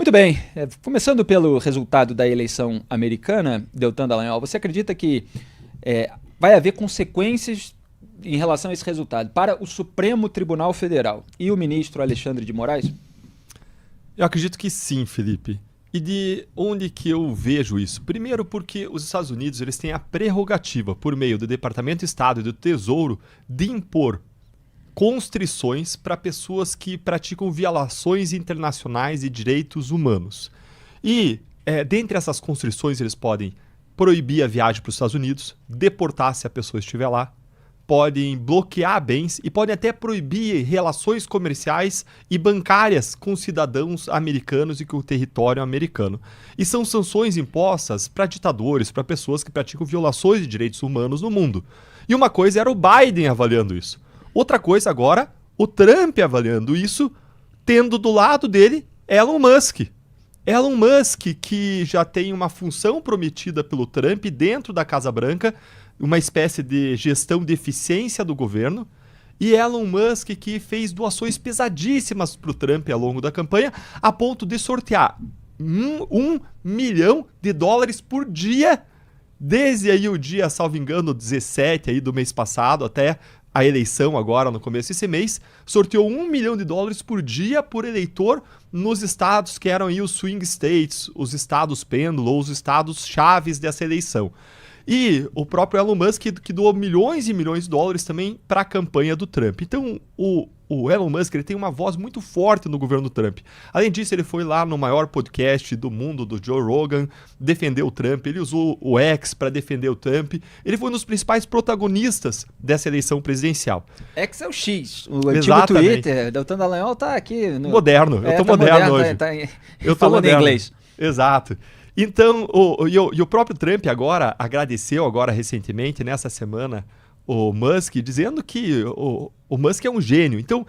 Muito bem, começando pelo resultado da eleição americana, Deltan Dallagnol, você acredita que vai haver consequências em relação a esse resultado para o Supremo Tribunal Federal e o ministro Alexandre de Moraes? Eu acredito que sim, Felipe. E de onde que eu vejo isso? Primeiro porque os Estados Unidos eles têm a prerrogativa, por meio do Departamento de Estado e do Tesouro, de impor constrições para pessoas que praticam violações internacionais de direitos humanos. E, dentre essas constrições, eles podem proibir a viagem para os Estados Unidos, deportar se a pessoa estiver lá, podem bloquear bens e podem até proibir relações comerciais e bancárias com cidadãos americanos e com o território americano. E são sanções impostas para ditadores, para pessoas que praticam violações de direitos humanos no mundo. E uma coisa era o Biden avaliando isso. Outra coisa agora, o Trump avaliando isso, tendo do lado dele Elon Musk. Elon Musk, que já tem uma função prometida pelo Trump dentro da Casa Branca, uma espécie de gestão de eficiência do governo, e Elon Musk que fez doações pesadíssimas para o Trump ao longo da campanha, a ponto de sortear $1 milhão por dia, desde aí o dia, salvo engano, 17 aí do mês passado até a eleição agora no começo desse mês, sorteou $1 milhão por dia por eleitor nos estados que eram aí os swing states, os estados pêndulo ou os estados chaves dessa eleição. E o próprio Elon Musk que doou milhões e milhões de dólares também para a campanha do Trump. Então o Elon Musk ele tem uma voz muito forte no governo do Trump. Além disso, ele foi lá no maior podcast do mundo, do Joe Rogan, defender o Trump. Ele usou o X para defender o Trump. Ele foi um dos principais protagonistas dessa eleição presidencial. X é o X, o antigo Twitter. Deltan Dallagnol tá aqui. Moderno, eu tô moderno hoje. Eu tô falando em inglês. Exato. Então, o próprio Trump agora agradeceu recentemente, nessa semana, o Musk, dizendo que o Musk é um gênio. Então,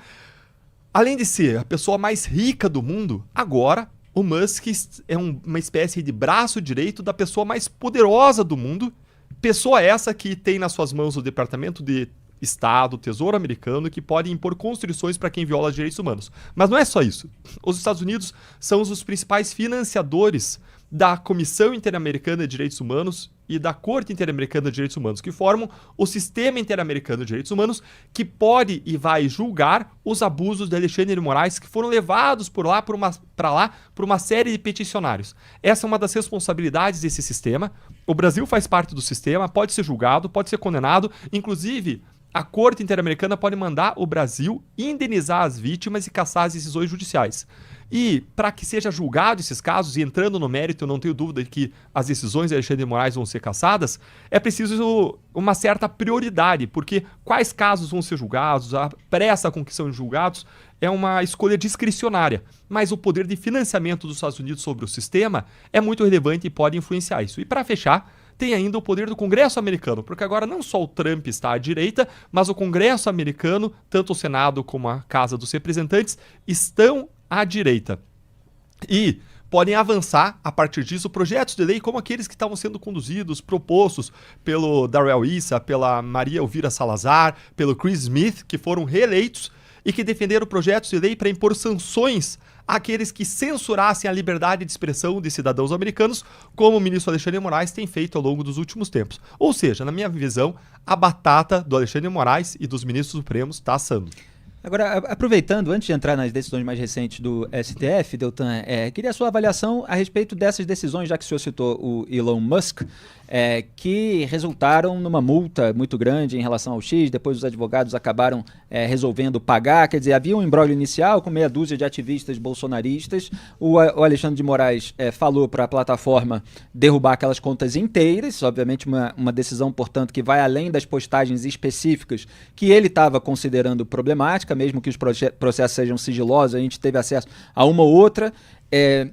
além de ser a pessoa mais rica do mundo, agora o Musk é uma espécie de braço direito da pessoa mais poderosa do mundo. Pessoa essa que tem nas suas mãos o Departamento de Estado, o Tesouro Americano, que pode impor constrições para quem viola os direitos humanos. Mas não é só isso. Os Estados Unidos são os principais financiadores da Comissão Interamericana de Direitos Humanos e da Corte Interamericana de Direitos Humanos, que formam o Sistema Interamericano de Direitos Humanos, que pode e vai julgar os abusos de Alexandre de Moraes que foram levados por uma série de peticionários. Essa é uma das responsabilidades desse sistema. O Brasil faz parte do sistema, pode ser julgado, pode ser condenado, inclusive a Corte Interamericana pode mandar o Brasil indenizar as vítimas e cassar as decisões judiciais. E para que seja julgado esses casos, e entrando no mérito, eu não tenho dúvida de que as decisões de Alexandre de Moraes vão ser cassadas, é preciso uma certa prioridade, porque quais casos vão ser julgados, a pressa com que são julgados, é uma escolha discricionária. Mas o poder de financiamento dos Estados Unidos sobre o sistema é muito relevante e pode influenciar isso. E para fechar, tem ainda o poder do Congresso americano, porque agora não só o Trump está à direita, mas o Congresso americano, tanto o Senado como a Casa dos Representantes, estão à direita. E podem avançar, a partir disso, projetos de lei como aqueles que estavam sendo conduzidos, propostos pelo Darrell Issa, pela Maria Elvira Salazar, pelo Chris Smith, que foram reeleitos e que defenderam projetos de lei para impor sanções àqueles que censurassem a liberdade de expressão de cidadãos americanos, como o ministro Alexandre de Moraes tem feito ao longo dos últimos tempos. Ou seja, na minha visão, a batata do Alexandre de Moraes e dos ministros supremos está assando. Agora, aproveitando, antes de entrar nas decisões mais recentes do STF, Deltan, queria a sua avaliação a respeito dessas decisões, já que o senhor citou o Elon Musk, que resultaram numa multa muito grande em relação ao X, depois os advogados acabaram resolvendo pagar, quer dizer, havia um imbróglio inicial com meia dúzia de ativistas bolsonaristas, o Alexandre de Moraes falou para a plataforma derrubar aquelas contas inteiras, obviamente uma decisão, portanto, que vai além das postagens específicas que ele estava considerando problemática, mesmo que os processos sejam sigilosos, a gente teve acesso a uma ou outra,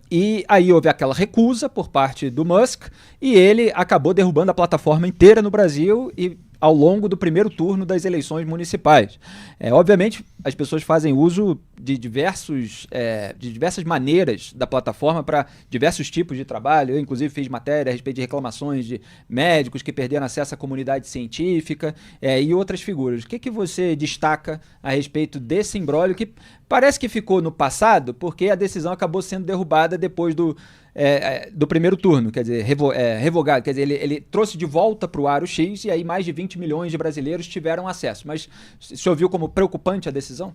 e aí houve aquela recusa por parte do Musk e ele acabou derrubando a plataforma inteira no Brasil e ao longo do primeiro turno das eleições municipais. Obviamente, as pessoas fazem uso de diversas maneiras da plataforma para diversos tipos de trabalho. Eu, inclusive, fiz matéria a respeito de reclamações de médicos que perderam acesso à comunidade científica e outras figuras. O que você destaca a respeito desse imbróglio que parece que ficou no passado porque a decisão acabou sendo derrubada depois do primeiro turno, quer dizer, revogado, quer dizer, ele trouxe de volta para o Aro X e aí mais de 20 milhões de brasileiros tiveram acesso. Mas o senhor viu como preocupante a decisão?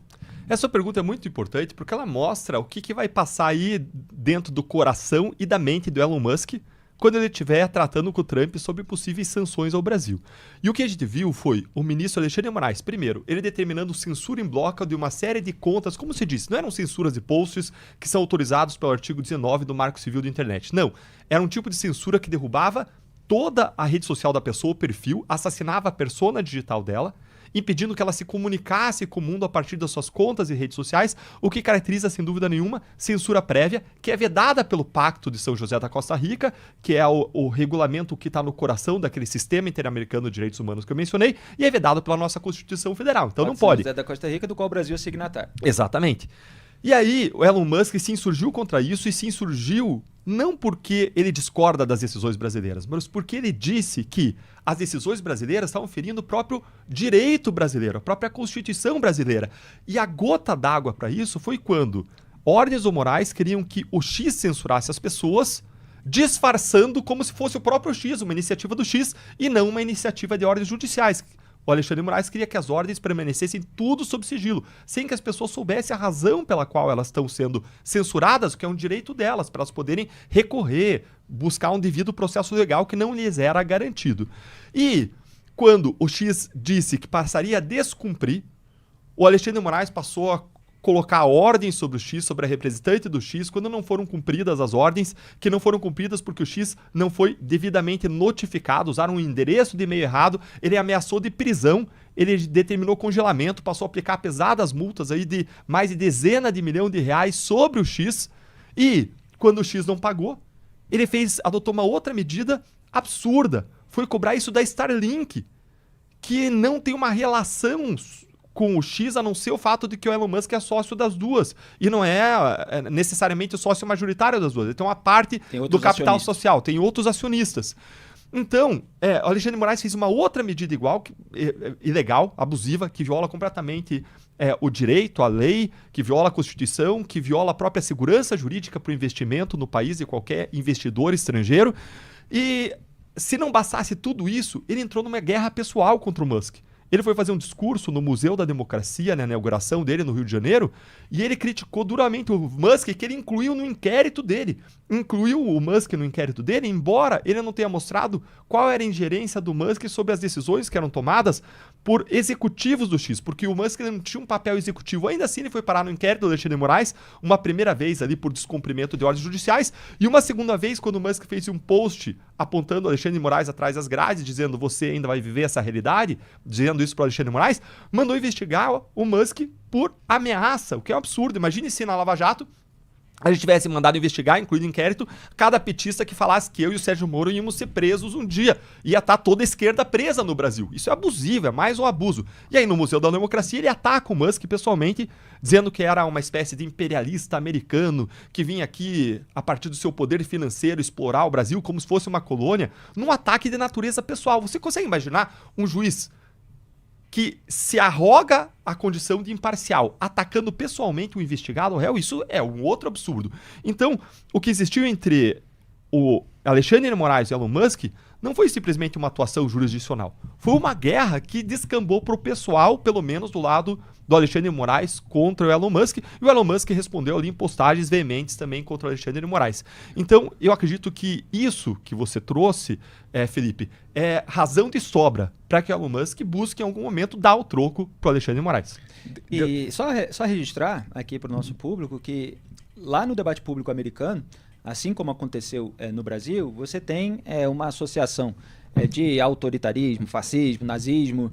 Essa pergunta é muito importante porque ela mostra o que vai passar aí dentro do coração e da mente do Elon Musk quando ele estiver tratando com o Trump sobre possíveis sanções ao Brasil. E o que a gente viu foi o ministro Alexandre de Moraes, primeiro, ele determinando censura em bloco de uma série de contas, como se disse, não eram censuras de posts que são autorizados pelo artigo 19 do Marco Civil da Internet. Não, era um tipo de censura que derrubava toda a rede social da pessoa, o perfil, assassinava a persona digital dela, impedindo que ela se comunicasse com o mundo a partir das suas contas e redes sociais, o que caracteriza, sem dúvida nenhuma, censura prévia, que é vedada pelo Pacto de São José da Costa Rica, que é o regulamento que está no coração daquele sistema interamericano de direitos humanos que eu mencionei, e é vedado pela nossa Constituição Federal. Então não pode. São José da Costa Rica, do qual o Brasil é signatário. Exatamente. E aí, o Elon Musk se insurgiu contra isso e se insurgiu não porque ele discorda das decisões brasileiras, mas porque ele disse que as decisões brasileiras estavam ferindo o próprio direito brasileiro, a própria Constituição brasileira. E a gota d'água para isso foi quando ordens ou morais queriam que o X censurasse as pessoas, disfarçando como se fosse o próprio X, uma iniciativa do X, e não uma iniciativa de ordens judiciais. O Alexandre de Moraes queria que as ordens permanecessem tudo sob sigilo, sem que as pessoas soubessem a razão pela qual elas estão sendo censuradas, o que é um direito delas, para elas poderem recorrer, buscar um devido processo legal que não lhes era garantido. E quando o X disse que passaria a descumprir, o Alexandre de Moraes passou a colocar ordens sobre o X, sobre a representante do X, quando não foram cumpridas as ordens, que não foram cumpridas porque o X não foi devidamente notificado, usaram um endereço de e-mail errado, ele ameaçou de prisão, ele determinou congelamento, passou a aplicar pesadas multas aí de mais de dezenas de milhões de reais sobre o X, e quando o X não pagou, ele adotou uma outra medida absurda, foi cobrar isso da Starlink, que não tem uma relação com o X, a não ser o fato de que o Elon Musk é sócio das duas. E não é necessariamente o sócio majoritário das duas. Ele tem uma parte do capital social, tem outros acionistas. Então, o Alexandre de Moraes fez uma outra medida igual, ilegal, abusiva, que viola completamente o direito, a lei, que viola a Constituição, que viola a própria segurança jurídica para o investimento no país e qualquer investidor estrangeiro. E se não bastasse tudo isso, ele entrou numa guerra pessoal contra o Musk. Ele foi fazer um discurso no Museu da Democracia, na inauguração dele no Rio de Janeiro, e ele criticou duramente o Musk, que ele incluiu no inquérito dele. Incluiu o Musk no inquérito dele, embora ele não tenha mostrado qual era a ingerência do Musk sobre as decisões que eram tomadas por executivos do X, porque o Musk não tinha um papel executivo. Ainda assim, ele foi parar no inquérito do Alexandre de Moraes, uma primeira vez ali por descumprimento de ordens judiciais, e uma segunda vez quando o Musk fez um post apontando o Alexandre de Moraes atrás das grades, dizendo você ainda vai viver essa realidade, dizendo isso para o Alexandre de Moraes, mandou investigar o Musk por ameaça, o que é um absurdo. Imagine se na Lava Jato a gente tivesse mandado investigar, incluído inquérito, cada petista que falasse que eu e o Sérgio Moro íamos ser presos um dia. Ia estar toda a esquerda presa no Brasil. Isso é abusivo, é mais um abuso. E aí no Museu da Democracia ele ataca o Musk pessoalmente, dizendo que era uma espécie de imperialista americano que vinha aqui, a partir do seu poder financeiro, explorar o Brasil como se fosse uma colônia, num ataque de natureza pessoal. Você consegue imaginar um juiz que se arroga a condição de imparcial, atacando pessoalmente o investigado, o réu? Isso é um outro absurdo. Então, o que existiu entre o Alexandre de Moraes e o Elon Musk não foi simplesmente uma atuação jurisdicional. Foi uma guerra que descambou pro pessoal, pelo menos do lado do Alexandre de Moraes contra o Elon Musk, e o Elon Musk respondeu ali em postagens veementes também contra o Alexandre de Moraes. Então, eu acredito que isso que você trouxe, Felipe, é razão de sobra para que o Elon Musk busque em algum momento dar o troco pro Alexandre de Moraes. E só registrar aqui para o nosso público que lá no debate público americano, assim como aconteceu no Brasil, você tem uma associação de autoritarismo, fascismo, nazismo,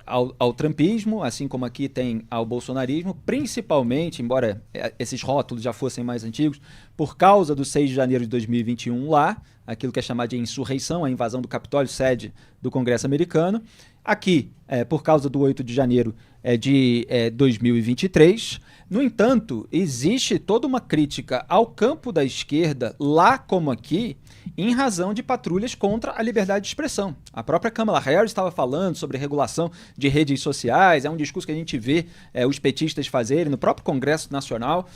ao trumpismo, assim como aqui tem ao bolsonarismo, principalmente, embora esses rótulos já fossem mais antigos, por causa do 6 de janeiro de 2021 lá, aquilo que é chamado de insurreição, a invasão do Capitólio, sede do Congresso americano. Aqui, por causa do 8 de janeiro de 2023. No entanto, existe toda uma crítica ao campo da esquerda, lá como aqui, em razão de patrulhas contra a liberdade de expressão. A própria Kamala Harris estava falando sobre regulação de redes sociais, é um discurso que a gente vê os petistas fazerem no próprio Congresso Nacional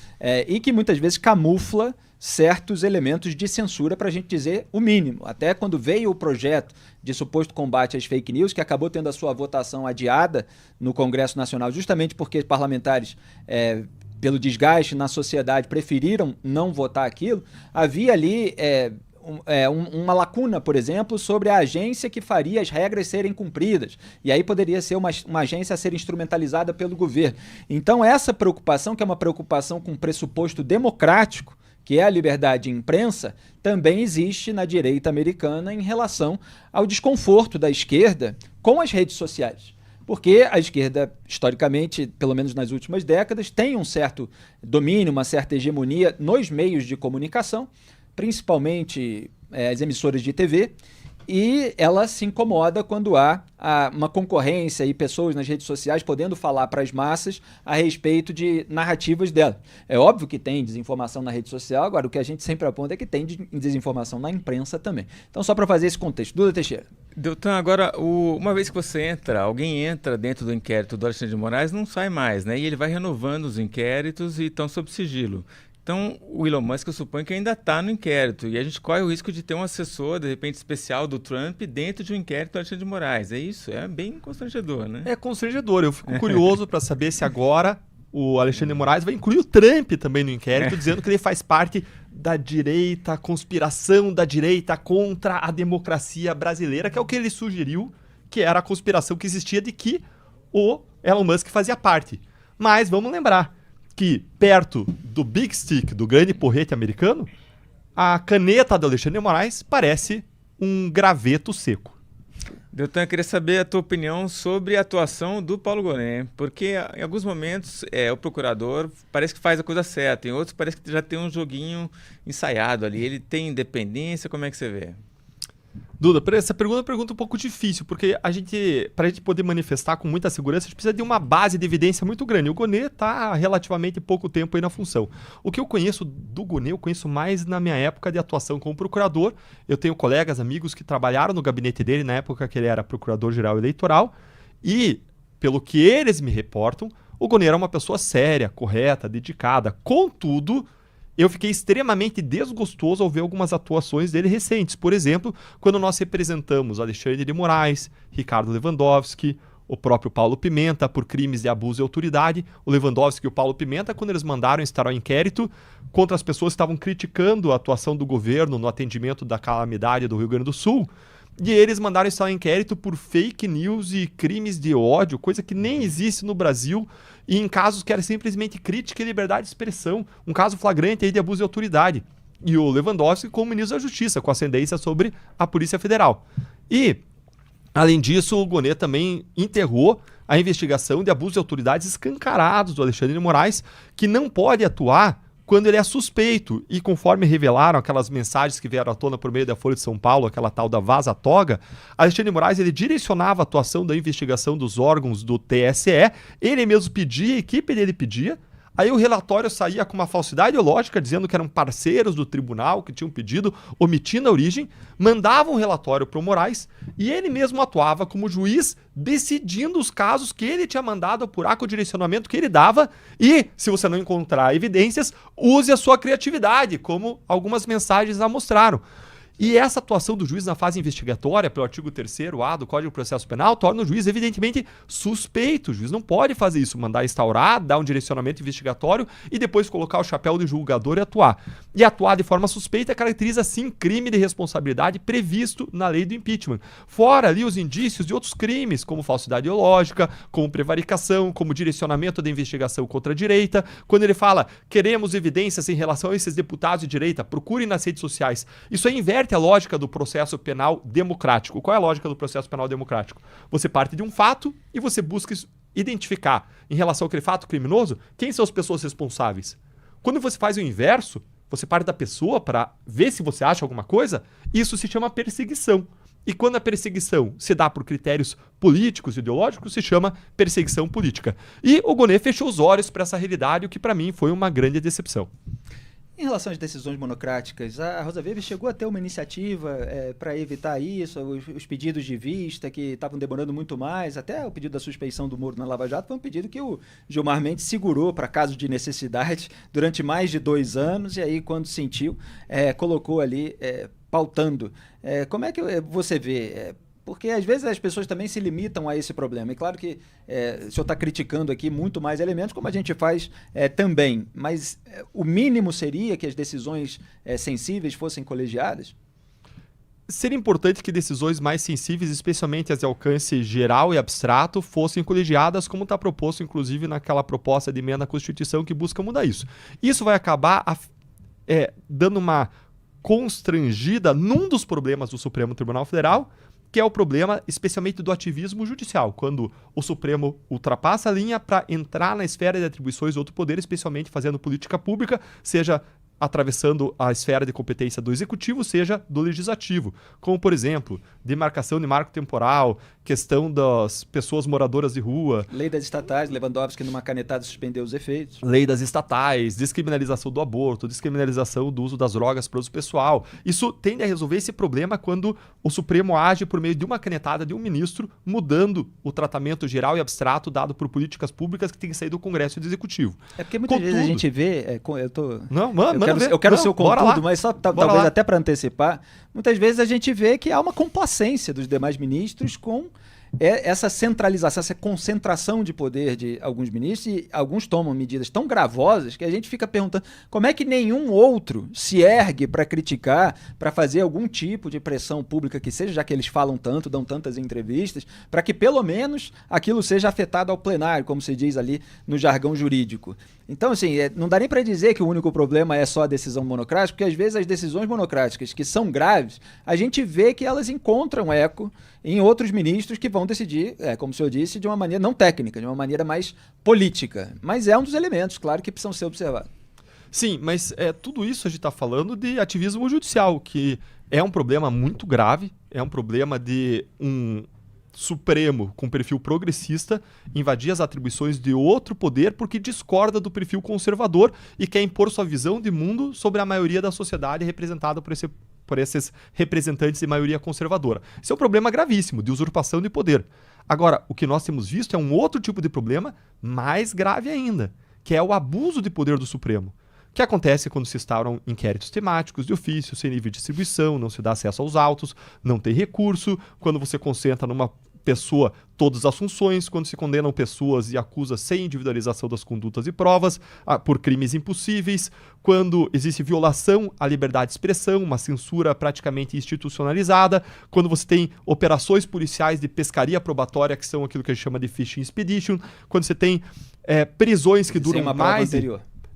e que muitas vezes camufla certos elementos de censura, para a gente dizer o mínimo. Até quando veio o projeto de suposto combate às fake news, que acabou tendo a sua votação adiada no Congresso Nacional, justamente porque parlamentares, pelo desgaste na sociedade, preferiram não votar aquilo, havia ali uma lacuna, por exemplo, sobre a agência que faria as regras serem cumpridas. E aí poderia ser uma agência a ser instrumentalizada pelo governo. Então essa preocupação, que é uma preocupação com pressuposto democrático, que é a liberdade de imprensa, também existe na direita americana em relação ao desconforto da esquerda com as redes sociais. Porque a esquerda, historicamente, pelo menos nas últimas décadas, tem um certo domínio, uma certa hegemonia nos meios de comunicação, principalmente as emissoras de TV, e ela se incomoda quando há uma concorrência e pessoas nas redes sociais podendo falar para as massas a respeito de narrativas dela. É óbvio que tem desinformação na rede social, agora o que a gente sempre aponta é que tem desinformação na imprensa também. Então, só para fazer esse contexto. Duda Teixeira. Deltan, agora, uma vez que você alguém entra dentro do inquérito do Alexandre de Moraes, não sai mais, né? E ele vai renovando os inquéritos e estão sob sigilo. Então, o Elon Musk, eu suponho que ainda está no inquérito, e a gente corre o risco de ter um assessor, de repente, especial do Trump dentro de um inquérito do Alexandre de Moraes. É isso? É bem constrangedor, né? É constrangedor. Eu fico curioso para saber se agora o Alexandre de Moraes vai incluir o Trump também no inquérito, dizendo que ele faz parte da direita, conspiração da direita contra a democracia brasileira, que é o que ele sugeriu, que era a conspiração que existia de que o Elon Musk fazia parte. Mas vamos lembrar que perto do Big Stick, do grande porrete americano, a caneta do Alexandre de Moraes parece um graveto seco. Deltan, eu queria saber a tua opinião sobre a atuação do Paulo Gonet, porque em alguns momentos o procurador parece que faz a coisa certa, em outros parece que já tem um joguinho ensaiado ali. Ele tem independência? Como é que você vê? Duda, essa pergunta é uma pergunta um pouco difícil, porque para a gente poder manifestar com muita segurança, a gente precisa de uma base de evidência muito grande. O Gonet está há relativamente pouco tempo aí na função. O que eu conheço do Gonet, eu conheço mais na minha época de atuação como procurador. Eu tenho colegas, amigos que trabalharam no gabinete dele na época que ele era procurador-geral eleitoral, e, pelo que eles me reportam, o Gonet era uma pessoa séria, correta, dedicada. Contudo, eu fiquei extremamente desgostoso ao ver algumas atuações dele recentes. Por exemplo, quando nós representamos Alexandre de Moraes, Ricardo Lewandowski, o próprio Paulo Pimenta por crimes de abuso de autoridade. O Lewandowski e o Paulo Pimenta, quando eles mandaram instaurar um inquérito contra as pessoas que estavam criticando a atuação do governo no atendimento da calamidade do Rio Grande do Sul. E eles mandaram instaurar um inquérito por fake news e crimes de ódio, coisa que nem existe no Brasil, e em casos que era simplesmente crítica e liberdade de expressão, um caso flagrante aí de abuso de autoridade. E o Lewandowski como ministro da Justiça, com ascendência sobre a Polícia Federal. E, além disso, o Gonet também enterrou a investigação de abuso de autoridades escancarados do Alexandre de Moraes, que não pode atuar quando ele é suspeito. E conforme revelaram aquelas mensagens que vieram à tona por meio da Folha de São Paulo, aquela tal da vaza-toga, Alexandre de Moraes ele direcionava a atuação da investigação dos órgãos do TSE, ele mesmo pedia, a equipe dele pedia, aí o relatório saía com uma falsidade lógica, dizendo que eram parceiros do tribunal que tinham pedido, omitindo a origem, mandavam um relatório para o Moraes e ele mesmo atuava como juiz, decidindo os casos que ele tinha mandado apurar com o direcionamento que ele dava e, se você não encontrar evidências, use a sua criatividade, como algumas mensagens já mostraram. E essa atuação do juiz na fase investigatória, pelo artigo 3º-A do Código de Processo Penal, torna o juiz evidentemente suspeito. O juiz não pode fazer isso, mandar instaurar, dar um direcionamento investigatório e depois colocar o chapéu de julgador e atuar. E atuar de forma suspeita caracteriza, sim, crime de responsabilidade previsto na lei do impeachment. Fora ali os indícios de outros crimes, como falsidade ideológica, como prevaricação, como direcionamento da investigação contra a direita. Quando ele fala, queremos evidências em relação a esses deputados de direita, procurem nas redes sociais. Isso aí inverte a lógica do processo penal democrático. Qual é a lógica do processo penal democrático? Você parte de um fato e você busca identificar, em relação àquele fato criminoso, quem são as pessoas responsáveis. Quando você faz o inverso, você parte da pessoa para ver se você acha alguma coisa, isso se chama perseguição. E quando a perseguição se dá por critérios políticos e ideológicos, se chama perseguição política. E o Gonê fechou os olhos para essa realidade, o que para mim foi uma grande decepção. Em relação às decisões monocráticas, a Rosa Weber chegou a ter uma iniciativa para evitar isso, os pedidos de vista que estavam demorando muito mais, até o pedido da suspeição do Moro na Lava Jato foi um pedido que o Gilmar Mendes segurou para caso de necessidade durante mais de 2 anos, e aí quando sentiu, colocou ali pautando. Como é que você vê? Porque às vezes as pessoas também se limitam a esse problema. E claro que o senhor está criticando aqui muito mais elementos, como a gente faz também. Mas o mínimo seria que as decisões sensíveis fossem colegiadas? Seria importante que decisões mais sensíveis, especialmente as de alcance geral e abstrato, fossem colegiadas, como está proposto, inclusive, naquela proposta de emenda à Constituição que busca mudar isso. Isso vai acabar dando uma constrangida num dos problemas do Supremo Tribunal Federal, que é o problema especialmente do ativismo judicial, quando o Supremo ultrapassa a linha para entrar na esfera de atribuições do outro poder, especialmente fazendo política pública, seja atravessando a esfera de competência do Executivo, seja do Legislativo. Como, por exemplo, demarcação de marco temporal, questão das pessoas moradoras de rua. Lei das estatais, Lewandowski numa canetada suspendeu os efeitos. Lei das estatais, descriminalização do aborto, descriminalização do uso das drogas para uso pessoal. Isso tende a resolver esse problema quando o Supremo age por meio de uma canetada de um ministro, mudando o tratamento geral e abstrato dado por políticas públicas que tem que sair do Congresso e do Executivo. É porque muitas vezes a gente vê... Eu quero ser o bora contudo, lá. mas só talvez lá. até para antecipar, muitas vezes a gente vê que há uma complacência dos demais ministros com essa centralização, essa concentração de poder de alguns ministros, e alguns tomam medidas tão gravosas que a gente fica perguntando como é que nenhum outro se ergue para criticar, para fazer algum tipo de pressão pública que seja, já que eles falam tanto, dão tantas entrevistas, para que pelo menos aquilo seja afetado ao plenário, como se diz ali no jargão jurídico. Então, assim, não dá nem para dizer que o único problema é só a decisão monocrática, porque às vezes as decisões monocráticas que são graves, a gente vê que elas encontram eco em outros ministros que vão decidir, como o senhor disse, de uma maneira não técnica, de uma maneira mais política. Mas é um dos elementos, claro, que precisam ser observados. Sim, mas tudo isso a gente está falando de ativismo judicial, que é um problema muito grave, é um problema de um Supremo com perfil progressista invadir as atribuições de outro poder porque discorda do perfil conservador e quer impor sua visão de mundo sobre a maioria da sociedade representada por esses representantes de maioria conservadora. Esse é um problema gravíssimo, de usurpação de poder. Agora, o que nós temos visto é um outro tipo de problema mais grave ainda, que é o abuso de poder do Supremo. O que acontece quando se instauram inquéritos temáticos de ofício, sem nível de distribuição, não se dá acesso aos autos, não tem recurso, quando você concentra numa pessoa todas as funções, quando se condenam pessoas e acusa sem individualização das condutas e provas, por crimes impossíveis, quando existe violação à liberdade de expressão, uma censura praticamente institucionalizada, quando você tem operações policiais de pescaria probatória, que são aquilo que a gente chama de fishing expedition, quando você tem prisões que duram mais de...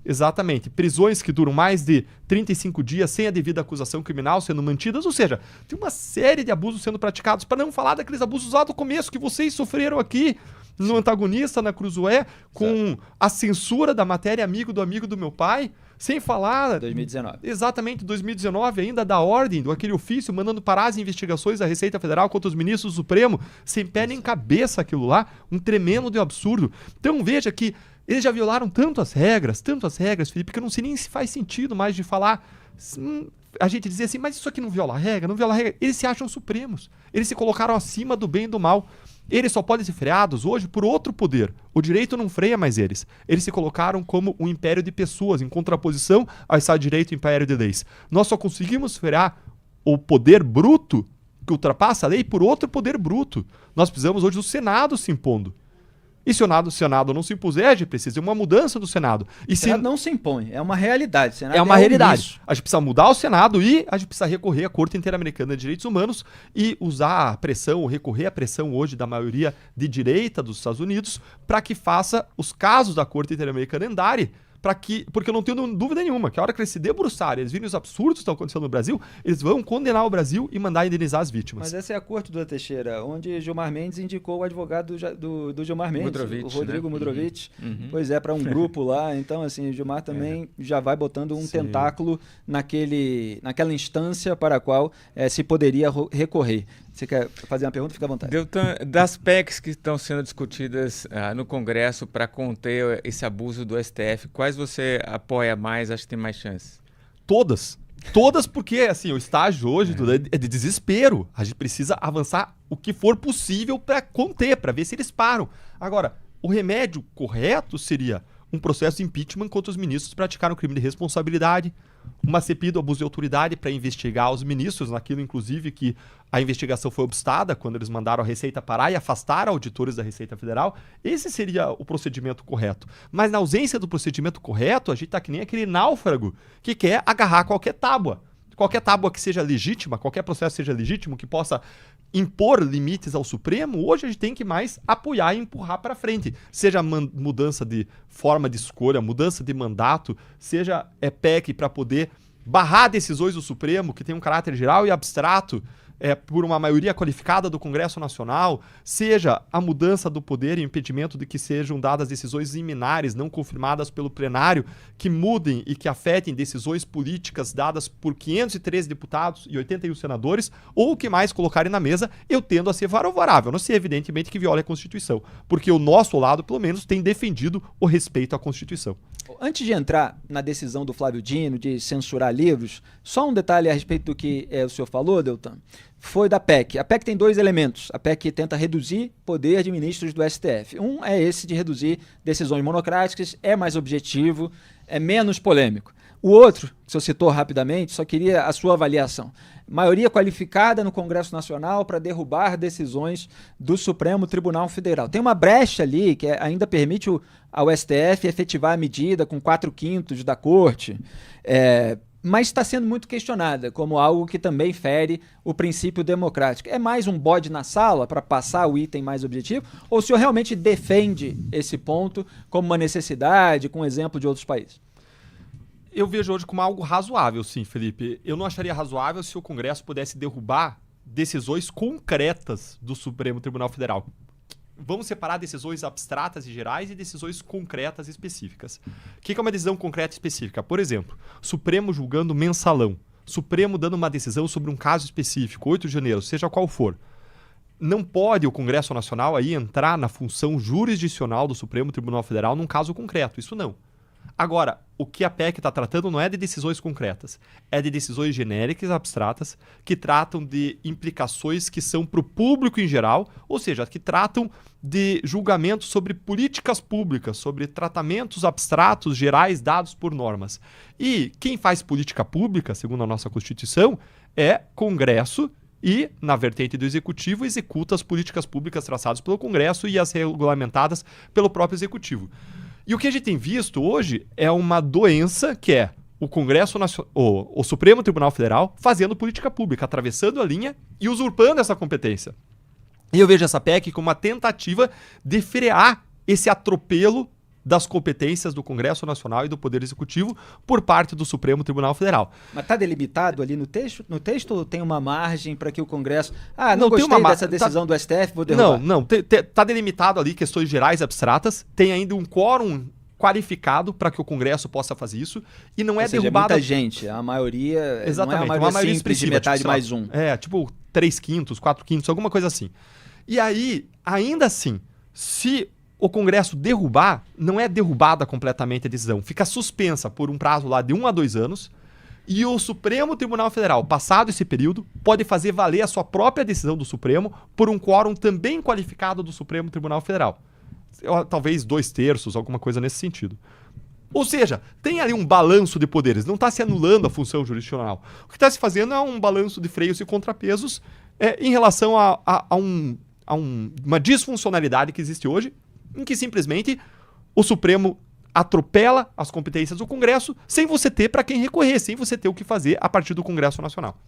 Exatamente. Prisões que duram mais de 35 dias sem a devida acusação criminal sendo mantidas. Ou seja, tem uma série de abusos sendo praticados, para não falar daqueles abusos lá do começo que vocês sofreram aqui no Antagonista, na Cruzoé, com a censura da matéria amigo do meu pai. Sem falar... 2019. Exatamente, 2019 ainda, da ordem, do aquele ofício, mandando parar as investigações da Receita Federal contra os ministros do Supremo, sem pé nem cabeça aquilo lá, um tremendo de absurdo. Então veja que eles já violaram tanto as regras, Felipe, que eu não sei nem se faz sentido mais de falar... A gente dizia assim, mas isso aqui não viola a regra, não viola a regra. Eles se acham supremos, eles se colocaram acima do bem e do mal. Eles só podem ser freados hoje por outro poder. O direito não freia mais eles. Eles se colocaram como um império de pessoas, em contraposição ao Estado de Direito e império de leis. Nós só conseguimos frear o poder bruto que ultrapassa a lei por outro poder bruto. Nós precisamos hoje do Senado se impondo. E se o Senado não se impuser, a gente precisa de uma mudança do Senado. E o Senado não se impõe, é uma realidade. O Senado é uma realidade. Omisso. A gente precisa mudar o Senado e a gente precisa recorrer à Corte Interamericana de Direitos Humanos e usar a pressão, ou recorrer à pressão hoje da maioria de direita dos Estados Unidos para que faça os casos da Corte Interamericana andarem. Porque eu não tenho dúvida nenhuma que a hora que eles se debruçarem, eles virem os absurdos que estão acontecendo no Brasil, eles vão condenar o Brasil e mandar indenizar as vítimas. Mas essa é a corte do Teixeira, onde Gilmar Mendes indicou o advogado do Gilmar Mendes, o Rodrigo, né? Mudrovich. Pois é, para um grupo lá. Então, assim, o Gilmar também já vai botando um tentáculo naquela instância para a qual se poderia recorrer. Você quer fazer uma pergunta? Fica à vontade. Deltan, das PECs que estão sendo discutidas no Congresso para conter esse abuso do STF, quais você apoia mais, acha que tem mais chance? Todas. Todas porque, assim, o estágio hoje é de desespero. A gente precisa avançar o que for possível para conter, para ver se eles param. Agora, o remédio correto seria um processo de impeachment contra os ministros que praticaram crime de responsabilidade, uma CPI do abuso de autoridade para investigar os ministros, naquilo inclusive que a investigação foi obstada quando eles mandaram a Receita parar e afastaram auditores da Receita Federal. Esse seria o procedimento correto. Mas na ausência do procedimento correto, a gente está que nem aquele náufrago que quer agarrar qualquer tábua. Qualquer tábua que seja legítima, qualquer processo seja legítimo, que possa impor limites ao Supremo, hoje a gente tem que mais apoiar e empurrar para frente. Seja mudança de forma de escolha, mudança de mandato, seja PEC para poder barrar decisões do Supremo, que tem um caráter geral e abstrato, por uma maioria qualificada do Congresso Nacional, seja a mudança do poder e o impedimento de que sejam dadas decisões liminares não confirmadas pelo plenário, que mudem e que afetem decisões políticas dadas por 513 deputados e 81 senadores, ou o que mais colocarem na mesa, eu tendo a ser favorável. Não sei, evidentemente, que viole a Constituição, porque o nosso lado, pelo menos, tem defendido o respeito à Constituição. Antes de entrar na decisão do Flávio Dino de censurar livros, só um detalhe a respeito do que o senhor falou, Deltan, foi da PEC. A PEC tem dois elementos. A PEC tenta reduzir poder de ministros do STF. Um é esse de reduzir decisões monocráticas, é mais objetivo, é menos polêmico. O outro, que o senhor citou rapidamente, só queria a sua avaliação. Maioria qualificada no Congresso Nacional para derrubar decisões do Supremo Tribunal Federal. Tem uma brecha ali que ainda permite ao STF efetivar a medida com 4/5 da corte, mas está sendo muito questionada como algo que também fere o princípio democrático. É mais um bode na sala para passar o item mais objetivo? Ou o senhor realmente defende esse ponto como uma necessidade, com exemplo de outros países? Eu vejo hoje como algo razoável, sim, Felipe. Eu não acharia razoável se o Congresso pudesse derrubar decisões concretas do Supremo Tribunal Federal. Vamos separar decisões abstratas e gerais e decisões concretas e específicas. O que é uma decisão concreta e específica? Por exemplo, Supremo julgando mensalão, Supremo dando uma decisão sobre um caso específico, 8 de janeiro, seja qual for. Não pode o Congresso Nacional aí entrar na função jurisdicional do Supremo Tribunal Federal num caso concreto, isso não. Agora, o que a PEC está tratando não é de decisões concretas, é de decisões genéricas, abstratas, que tratam de implicações que são para o público em geral, ou seja, que tratam de julgamentos sobre políticas públicas, sobre tratamentos abstratos gerais dados por normas. E quem faz política pública, segundo a nossa Constituição, é Congresso e, na vertente do Executivo, executa as políticas públicas traçadas pelo Congresso e as regulamentadas pelo próprio Executivo. E o que a gente tem visto hoje é uma doença que é o Congresso Nacional, o Supremo Tribunal Federal fazendo política pública, atravessando a linha e usurpando essa competência. E eu vejo essa PEC como uma tentativa de frear esse atropelo das competências do Congresso Nacional e do Poder Executivo por parte do Supremo Tribunal Federal. Mas está delimitado ali no texto? No texto tem uma margem para que o Congresso... não gostei dessa decisão do STF, vou derrubar. Não. Está delimitado ali questões gerais abstratas, tem ainda um quórum qualificado para que o Congresso possa fazer isso e não é derrubada... muita gente, a maioria... Exatamente, não é uma maioria simples de metade tipo, mais um. Tipo 3/5, 4/5, alguma coisa assim. E aí, ainda assim, se o Congresso derrubar, não é derrubada completamente a decisão, fica suspensa por um prazo lá de 1 a 2 anos, e o Supremo Tribunal Federal, passado esse período, pode fazer valer a sua própria decisão do Supremo por um quórum também qualificado do Supremo Tribunal Federal. Talvez 2/3, alguma coisa nesse sentido. Ou seja, tem ali um balanço de poderes, não está se anulando a função jurisdicional. O que está se fazendo é um balanço de freios e contrapesos em relação a uma disfuncionalidade que existe hoje, em que simplesmente o Supremo atropela as competências do Congresso sem você ter para quem recorrer, sem você ter o que fazer a partir do Congresso Nacional.